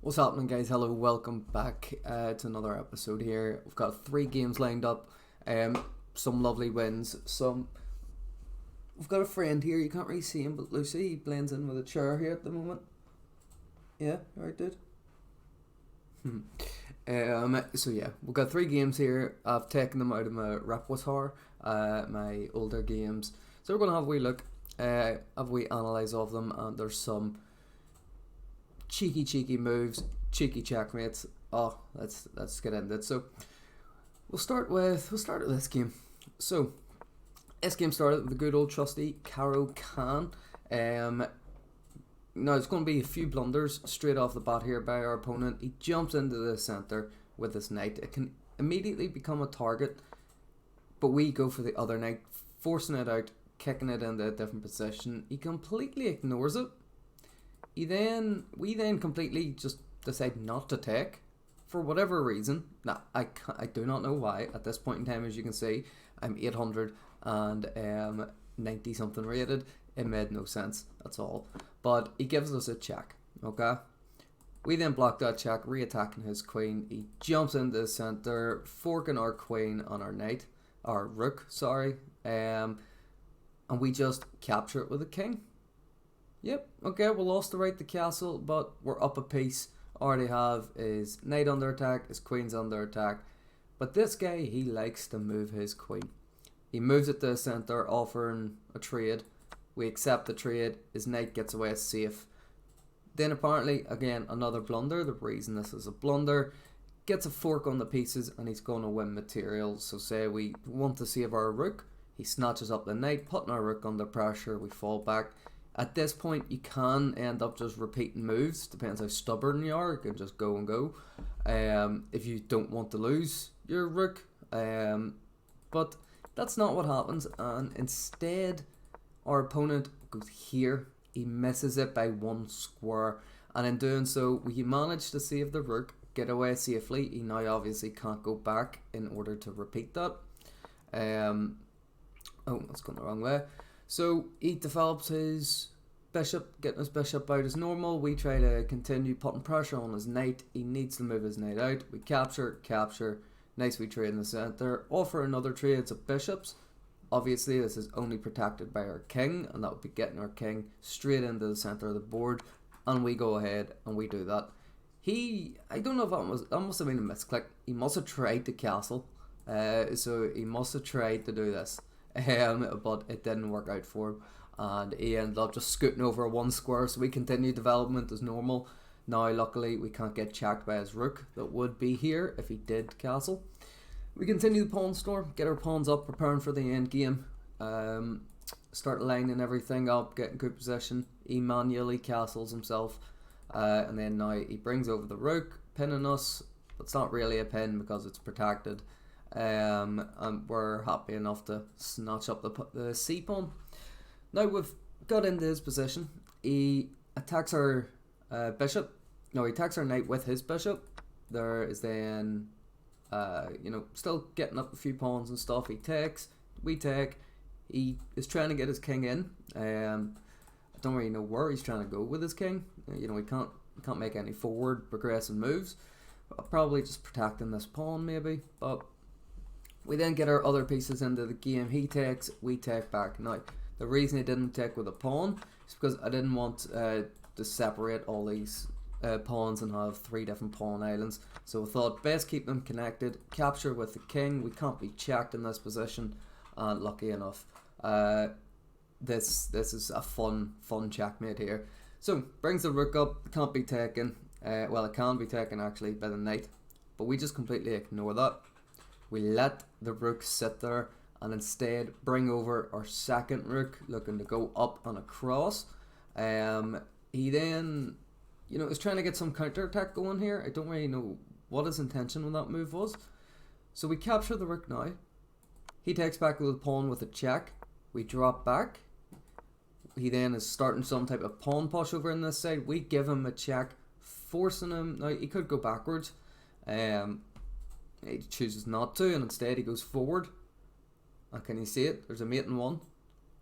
What's happening, guys? Hello, welcome back to another episode here. We've got 3 games lined up, some lovely wins, some... We've got a friend here, you can't really see him, but Lucy, he blends in with a chair here at the moment. Yeah, right, dude? So yeah, we've got 3 games here. I've taken them out of my repertoire, my older games. So we're going to have a wee look, have a wee analyse of them, and there's some cheeky moves, cheeky checkmates. Let's get into it. So we'll start with this game. So this game started with the good old trusty Caro Kann. Now it's going to be a few blunders straight off the bat here by our opponent. He jumps into the centre with his knight. It can immediately become a target, but we go for the other knight, forcing it out, kicking it into a different position. He completely ignores it. We then completely just decide not to take for whatever reason. Now I do not know why. At this point in time, as you can see, I'm 800 and 90 something rated. It made no sense. That's all. But he gives us a check. Okay. We then block that check, re-attacking his queen. He jumps into the centre, forking our queen on our knight, our rook. Sorry. And we just capture it with a king. Yep, okay, we lost the right to castle, but we're up a piece. Already have his knight under attack, his queen's under attack. But this guy, he likes to move his queen. He moves it to the centre, offering a trade. We accept the trade, his knight gets away safe. Then apparently, again, another blunder. The reason this is a blunder, gets a fork on the pieces and he's going to win material. So say we want to save our rook, he snatches up the knight, putting our rook under pressure, we fall back. At this point, you can end up just repeating moves. Depends how stubborn you are. You can just go and go. If you don't want to lose your rook. But that's not what happens. And instead, our opponent goes here. He misses it by 1 square. And in doing so, we manage to save the rook, get away safely. He now obviously can't go back in order to repeat that. That's going the wrong way. So he develops his bishop, getting his bishop out as normal. We try to continue putting pressure on his knight. He needs to move his knight out. We capture. Nice we trade in the centre. Offer another trade to bishops. Obviously this is only protected by our king, and that would be getting our king straight into the centre of the board. And we go ahead and we do that. I don't know if that must have been a misclick. He must have tried to castle. So he must have tried to do this. But it didn't work out for him, and he ended up just scooting over 1 square. So we continue development as normal. Now luckily we can't get checked by his rook that would be here if he did castle. We continue the pawn storm, get our pawns up, preparing for the end game. Start lining everything up, getting good position. He manually castles himself, and then now he brings over the rook, pinning us. It's not really a pin because it's protected. And we're happy enough to snatch up the c pawn. Now we've got into his position. He attacks our bishop. No, he attacks our knight with his bishop. There is then, still getting up a few pawns and stuff. He takes, we take. He is trying to get his king in. I don't really know where he's trying to go with his king. We can't make any forward progressive moves. Probably just protecting this pawn maybe, but. We then get our other pieces into the game. He takes, we take back. Now, the reason he didn't take with a pawn is because I didn't want to separate all these pawns and have 3 different pawn islands. So I thought best keep them connected. Capture with the king. We can't be checked in this position. And lucky enough, this is a fun checkmate here. So brings the rook up. Can't be taken. Well, it can be taken actually by the knight, but we just completely ignore that. We let the rook sit there and instead bring over our second rook, looking to go up and across. He then, is trying to get some counter attack going here. I don't really know what his intention with that move was. So we capture the rook now. He takes back the pawn with a check. We drop back. He then is starting some type of pawn push over in this side. We give him a check, forcing him. Now he could go backwards. He chooses not to, and instead he goes forward. And can you see it? There's a mate in 1.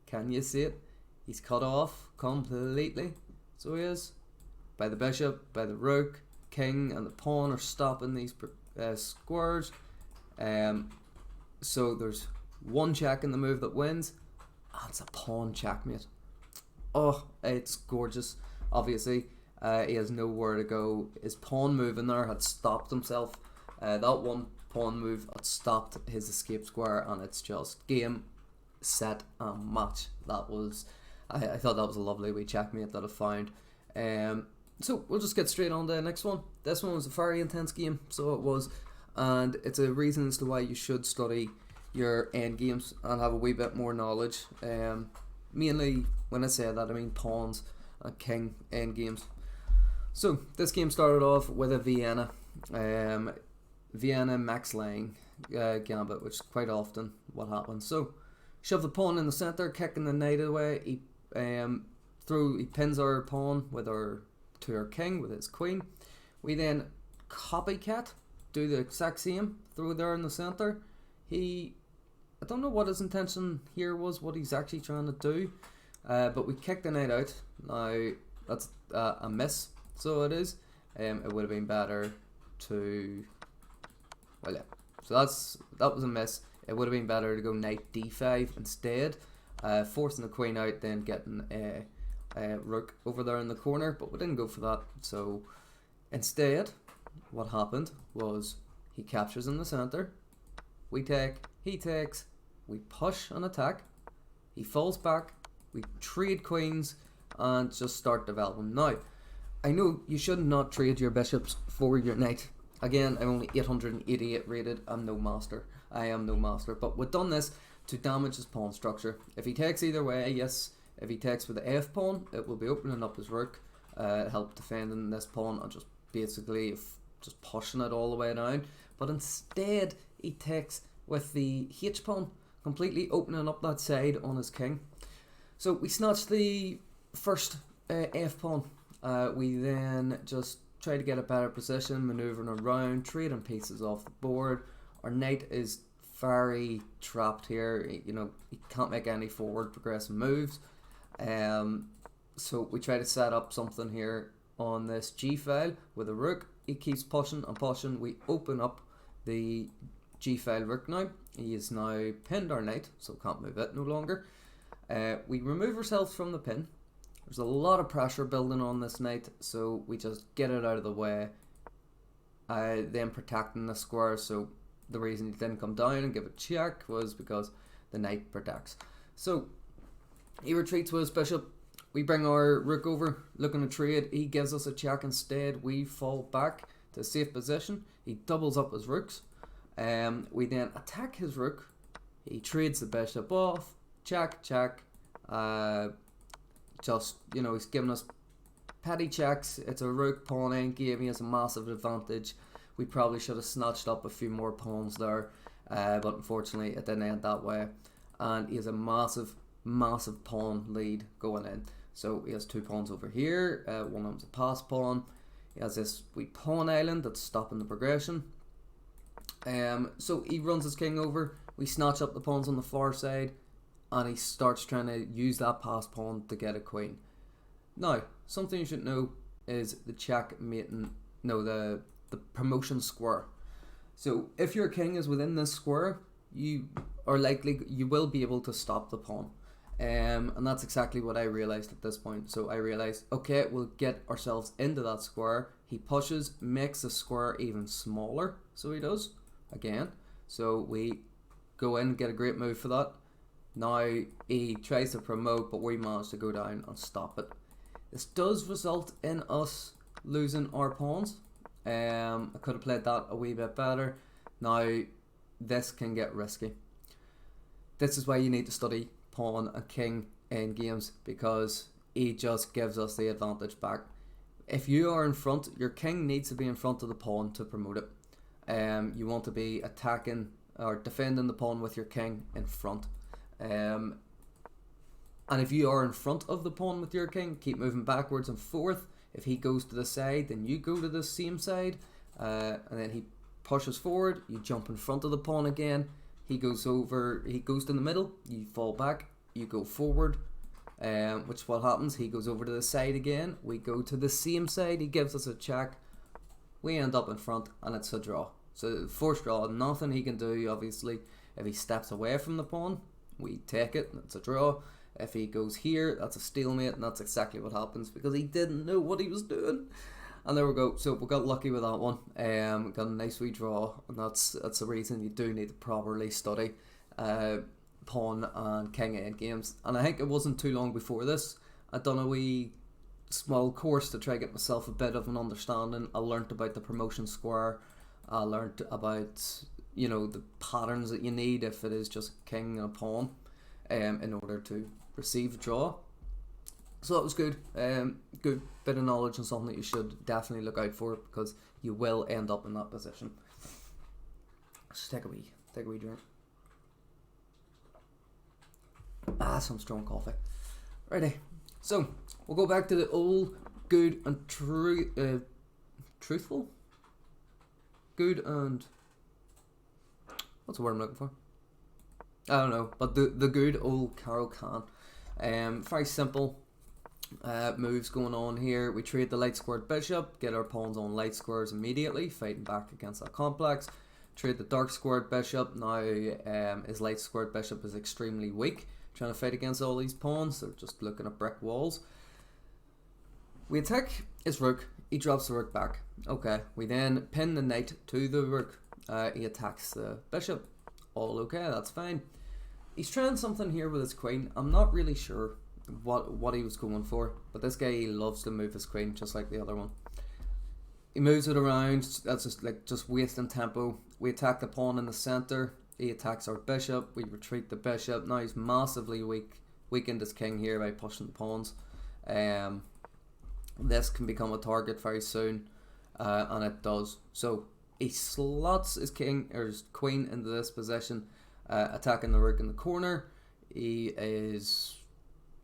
Can you see it? He's cut off completely. So he is. By the bishop, by the rook. king and the pawn are stopping these squares. So there's one check in the move that wins. And it's a pawn checkmate. Oh, it's gorgeous. Obviously, he has nowhere to go. His pawn move in there had stopped himself. That one pawn move had stopped his escape square, and it's just game, set, and match. That was, I thought that was a lovely wee checkmate that I found. So we'll just get straight on to the next one. This one was a very intense game, so it was, and it's a reason as to why you should study your end games and have a wee bit more knowledge. Mainly when I say that, I mean pawns and king end games. So this game started off with a Vienna max line gambit, which is quite often what happens. So shove the pawn in the centre, kicking the knight away. He pins our pawn to our king with his queen. We then copycat, do the exact same, throw there in the centre. I don't know what his intention here was, what he's actually trying to do, but we kicked the knight out. Now that's a miss, so it is. It would have been better to, well, yeah. So that was a miss. It would have been better to go knight d5 instead, forcing the queen out, then getting a rook over there in the corner. But we didn't go for that. So instead, what happened was he captures in the center. We take, he takes, we push and attack. He falls back. We trade queens and just start developing. Now, I know you should not trade your bishops for your knight. Again, I'm only 888 rated. I'm no master. I am no master. But we've done this to damage his pawn structure. If he takes either way, yes. If he takes with the f pawn, it will be opening up his rook, help defending this pawn, and just basically just pushing it all the way down. But instead, he takes with the h pawn, completely opening up that side on his king. So we snatch the first f pawn. We then just try to get a better position, manoeuvring around, trading pieces off the board. Our knight is very trapped here. You know, he can't make any forward progressive moves. So we try to set up something here on this g file with a rook. He keeps pushing and pushing. We open up the g file rook now. He is now pinned our knight, so can't move it no longer. We remove ourselves from the pin. There's a lot of pressure building on this knight, so we just get it out of the way. Then protecting the square, so the reason he didn't come down and give a check was because the knight protects. So he retreats with his bishop. We bring our rook over, looking to trade. He gives us a check instead. We fall back to a safe position. He doubles up his rooks. We then attack his rook. He trades the bishop off. Check, check. Just, you know, he's giving us petty checks. It's a rook pawn endgame. He has a massive advantage. We probably should have snatched up a few more pawns there, but unfortunately it didn't end that way. And he has a massive pawn lead going in. So he has two pawns over here. One of them's a pass pawn. He has this wee pawn island that's stopping the progression. So he runs his king over. We snatch up the pawns on the far side, and he starts trying to use that pass pawn to get a queen. Now, something you should know is the the promotion square. So if your king is within this square, you will be able to stop the pawn. And that's exactly what I realized at this point. So I realized, okay, we'll get ourselves into that square. He pushes, makes the square even smaller. So he does, again. So we go in, get a great move for that. Now he tries to promote, but we manage to go down and stop it. This does result in us losing our pawns. I could have played that a wee bit better. Now this can get risky. This is why you need to study pawn and king in games, because he just gives us the advantage back. If you are in front, your king needs to be in front of the pawn to promote it. You want to be attacking or defending the pawn with your king in front. And if you are in front of the pawn with your king, keep moving backwards and forth. If he goes to the side, then you go to the same side, and then he pushes forward, you jump in front of the pawn again. He goes over, he goes to the middle, you fall back, you go forward, which what happens, he goes over to the side again, we go to the same side, he gives us a check, we end up in front, and it's a draw. So forced draw, nothing he can do, obviously. If he steps away from the pawn, we take it, and it's a draw. If he goes here, that's a stalemate, and that's exactly what happens, because he didn't know what he was doing. And there we go. So we got lucky with that one. Got a nice wee draw, and that's the reason you do need to properly study pawn and king end games. And I think it wasn't too long before this, I'd done a wee small course to try to get myself a bit of an understanding. I learnt about the promotion square. I learnt about, you know, the patterns that you need if it is just king and a pawn, in order to receive a draw. So that was good. Good bit of knowledge and something that you should definitely look out for, because you will end up in that position. Just take a wee drink. Some strong coffee. Righty. So we'll go back to the old good and truthful. Good and what's the word I'm looking for? I don't know, but the good old Caro-Kann. Very simple moves going on here. We trade the light squared bishop, get our pawns on light squares immediately, fighting back against that complex. Trade the dark squared bishop. Now his light squared bishop is extremely weak, trying to fight against all these pawns. They're just looking at brick walls. We attack his rook. He drops the rook back. Okay, we then pin the knight to the rook. He attacks the bishop. All okay, that's fine. He's trying something here with his queen. I'm not really sure what he was going for, but this guy, he loves to move his queen just like the other one. He moves it around. That's just wasting tempo. We attack the pawn in the center. He attacks our bishop. We retreat the bishop. Now he's massively weakened his king here by pushing the pawns. This can become a target very soon, and it does. So he slots his king or his queen into this position, attacking the rook in the corner. He is,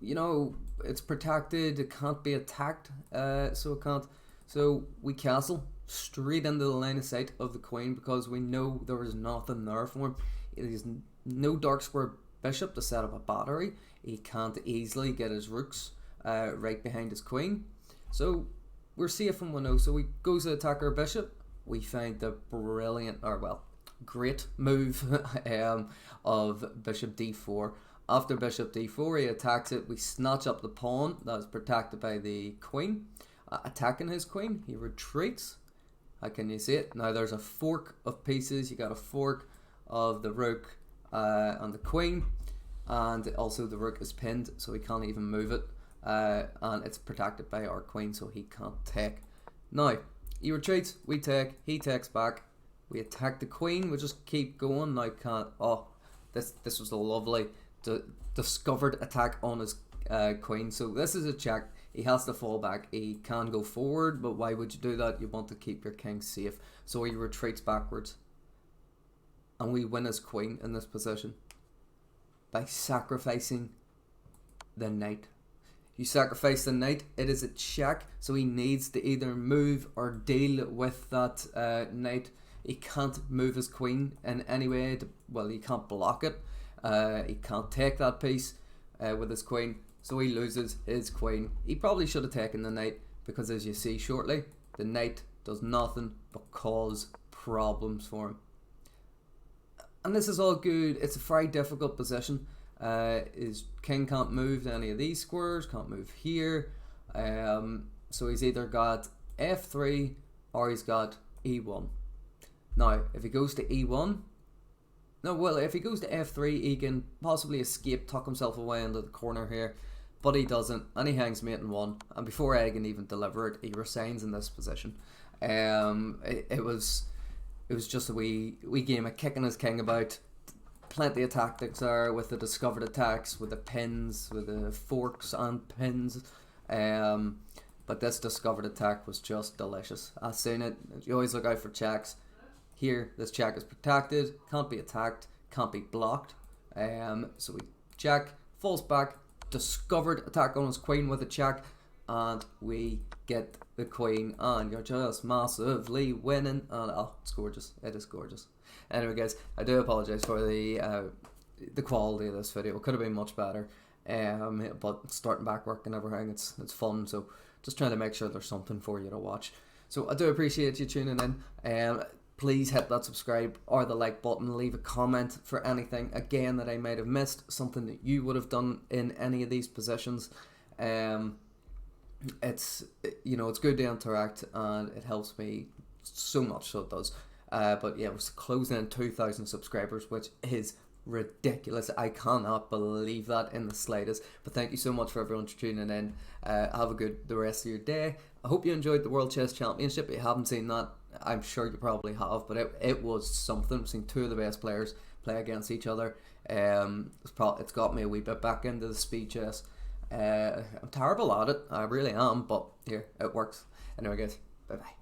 you know, it's protected. It can't be attacked, so it can't. So we castle straight into the line of sight of the queen, because we know there is nothing there for him. It is no dark square bishop to set up a battery. He can't easily get his rooks right behind his queen. So we're safe in 1-0. So we goes to attack our bishop. We find the brilliant, or well, great move of bishop d4. After bishop d4, he attacks it. We snatch up the pawn that is protected by the queen. Attacking his queen, he retreats. How can you see it? Now there's a fork of pieces. You got a fork of the rook and the queen, and also the rook is pinned, so he can't even move it. And it's protected by our queen, so he can't take. Now he retreats, we take, he takes back, we attack the queen, we just keep going. Now can't. Oh, this was a lovely discovered attack on his queen. So this is a check. He has to fall back. He can go forward, but why would you do that? You want to keep your king safe. So he retreats backwards, and we win his queen in this position by sacrificing the knight. You sacrifice the knight, it is a check, so he needs to either move or deal with that knight. He can't move his queen in any way. Well, he can't block it. He can't take that piece with his queen, so he loses his queen. He probably should have taken the knight, because as you see shortly, the knight does nothing but cause problems for him. And this is all good. It's a very difficult position. His king can't move to any of these squares, can't move here. So he's either got f3 or he's got e1. Now, if he goes to e1, if he goes to f3, he can possibly escape, tuck himself away into the corner here, but he doesn't, and he hangs mate in 1. And before I can even deliver it, he resigns in this position. It was just a wee game of kicking his king about. Plenty of tactics there with the discovered attacks, with the pins, with the forks and pins. But this discovered attack was just delicious. I've seen it. You always look out for checks. Here, this check is protected, can't be attacked, can't be blocked. So we check, falls back, discovered attack on his queen with a check, and we get the queen, and you're just massively winning. And oh, it's gorgeous. It is gorgeous. Anyway, guys, I do apologise for the quality of this video. It could have been much better. But starting back work and everything, it's fun. So just trying to make sure there's something for you to watch. So I do appreciate you tuning in. Please hit that subscribe or the like button. Leave a comment for anything again that I might have missed, something that you would have done in any of these positions. It's it's good to interact, and it helps me so much. So it does. But yeah, we're closing in 2,000 subscribers, which is ridiculous. I cannot believe that in the slightest. But thank you so much for everyone for tuning in. Have the rest of your day. I hope you enjoyed the World Chess Championship. If you haven't seen that, I'm sure you probably have, but it was something. I've seen two of the best players play against each other. It's got me a wee bit back into the speed chess. I'm terrible at it, I really am, but here, it works. Anyway guys, bye bye.